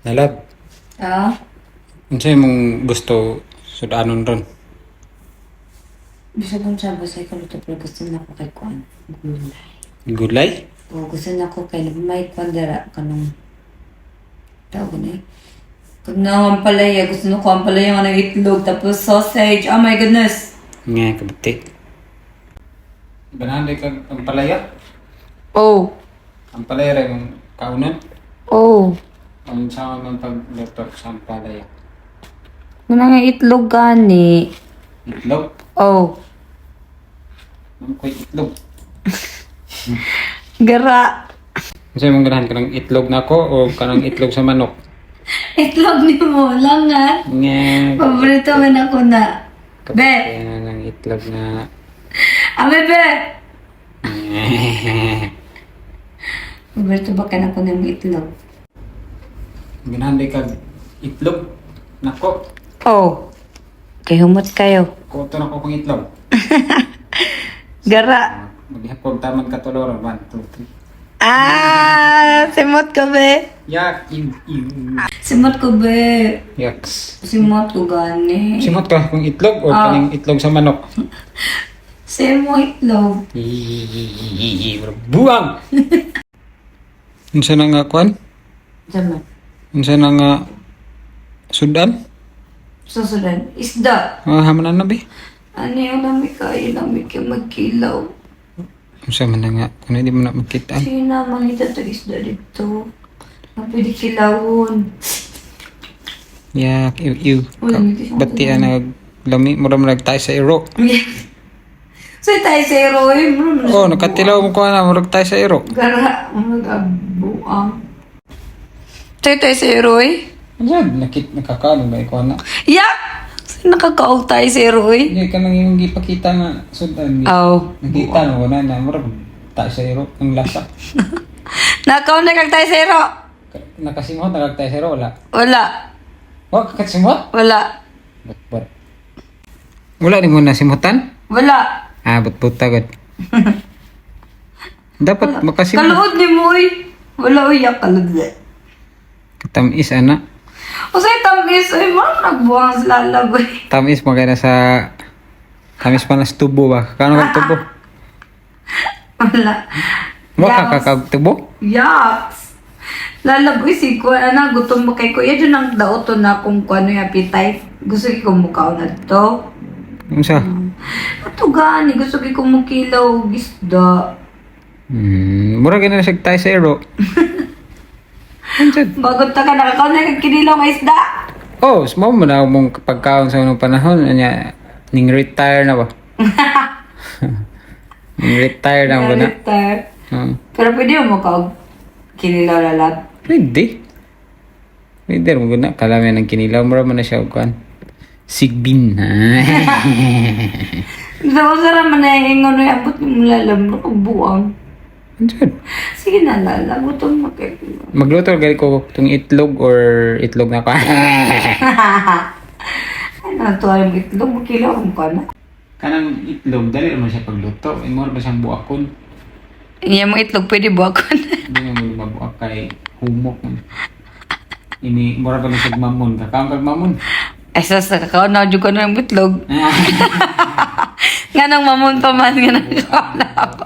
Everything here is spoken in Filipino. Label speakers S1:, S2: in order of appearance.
S1: Nalab,
S2: Ah,
S1: unsa imong gusto sudanon ron?
S2: bisa kong sabi sa ikaluto pero gusto na ako kay Kwan. Gulay.
S1: Gulay?
S2: O gusto na ako kay may Kwandera kanong tawag na eh. Kung na palaya, gusto na ko ang palaya nga ng itlog, tapos sausage. Oh my goodness!
S1: Nga, kabuti. Ganahan ka ang palaya?
S2: Oh!
S1: Ang palaya rin yung kaunan?
S2: Oh!
S1: Ang sama ng pagluto sa palaya.
S2: Ano nga itlog gani?
S1: Itlog?
S2: Oh!
S1: Ano ko itlog?
S2: Gara!
S1: Unsa imong ganahan ka ng itlog na ko o kanang itlog sa manok?
S2: Itlog ni mo lang nga.
S1: Nga.
S2: Paborito man ako na. Be!
S1: Kaya ng itlog na...
S2: Ame be! Paborito ba ka na ko ng itlog?
S1: Ganahan ka itlog na ko.
S2: Oh! Kay humot kayo.
S1: Kuto na ko kong itlog.
S2: Gara!
S1: Maghapon tamang katuloro. 1, 2, 3.
S2: Ah! Simot ko be!
S1: Yak!
S2: Simot ko be!
S1: Yaks.
S2: Simot ko gani.
S1: Simot ka kung itlog o
S2: Ah.
S1: kaning itlog sa manok?
S2: Simo itlog.
S1: Buang! Unsa na nga kwan?
S2: Zaman.
S1: Unsa na nga sudan?
S2: Susunod. Isda.
S1: Hamanan na bi?
S2: Ano yung lamig kayo? Lamig yung magkilaw.
S1: Unsa man na nga kung hindi mo na makita.
S2: Sige na, mangita to isda dito. Na pwede kilawon.
S1: Yak, iw.
S2: Uy, hindi siya
S1: Bati na lami mura mo nagtay sa iro.
S2: So, tayo sa Roy.
S1: Oh, nakatilaw mo ko na mura tayo sa iro.
S2: Gara. Mag-abuang. Tayo sa Roy?
S1: Ayan, nakakaano ba ikaw na?
S2: Yak! Nakakaog tayo sa Roy.
S1: Hindi ka nang yung gipakita nga sudan.
S2: Oh.
S1: Nakita mo na na mura tayo sa iro ang lasa.
S2: Nakaw na kag tayo sa Ro.
S1: Nakasimot na tayo sa iro wala.
S2: Wala.
S1: Wa kakasimot?
S2: Wala.
S1: But. Wala ni mo na simutan?
S2: Wala.
S1: But agad. Dapat makasimot.
S2: Kaluod ni mo uy. Wala uy, yak kaluod.
S1: Tamis ana.
S2: O sa'yo tamis, uy, mga nagbuwang sa lalag uy.
S1: Tamis magana sa tamis pa na sa tubo ba? Kano kag tubo?
S2: Wala.
S1: Mo
S2: Yaks.
S1: ka kakag tubo?
S2: Yaks. Lalag uy, si kuya na, gutom mo kay kuya. Diyan ang daoto na kung kung ano yung appetite. Gusto ko mukhaw na to.
S1: Unsa?
S2: Ito gani, gusto ko kumukilaw isda.
S1: Mura gina na siya tayo sa iro. Unsa?
S2: Bagot ta ka, nakakaw na kagkinilaw ng isda.
S1: Oh, mo mo na mong pagkaon sa unang panahon anya ning retire na ba? Ning retire na ba na?
S2: Nalitar.
S1: Oh.
S2: Pero pwede mo mukhaw kinilaw lalag.
S1: Pwede. Pwede mo guna kalami ng kinilaw mo man na siya og kuan. Sigbin.
S2: Gusto ko sarap man na yung ano yung abot yung lalam mo buwang.
S1: Unsa?
S2: Sige na lala, gutom mo kay
S1: Magluto gali ko tong itlog or itlog na ka.
S2: ano to yung itlog, makilaw mo ka na.
S1: Kanang itlog dali naman siya pagluto. Imo ba siyang buakon?
S2: Iya mo itlog, pwede buwakon.
S1: Hindi mo mabuak kay humok. Ini mura ba na siya mamon? Kakaon kag mamon.
S2: Esa sa kakao na dyan ko na yung itlog. Nga nang mamon pa man, nga nang kakao na ako.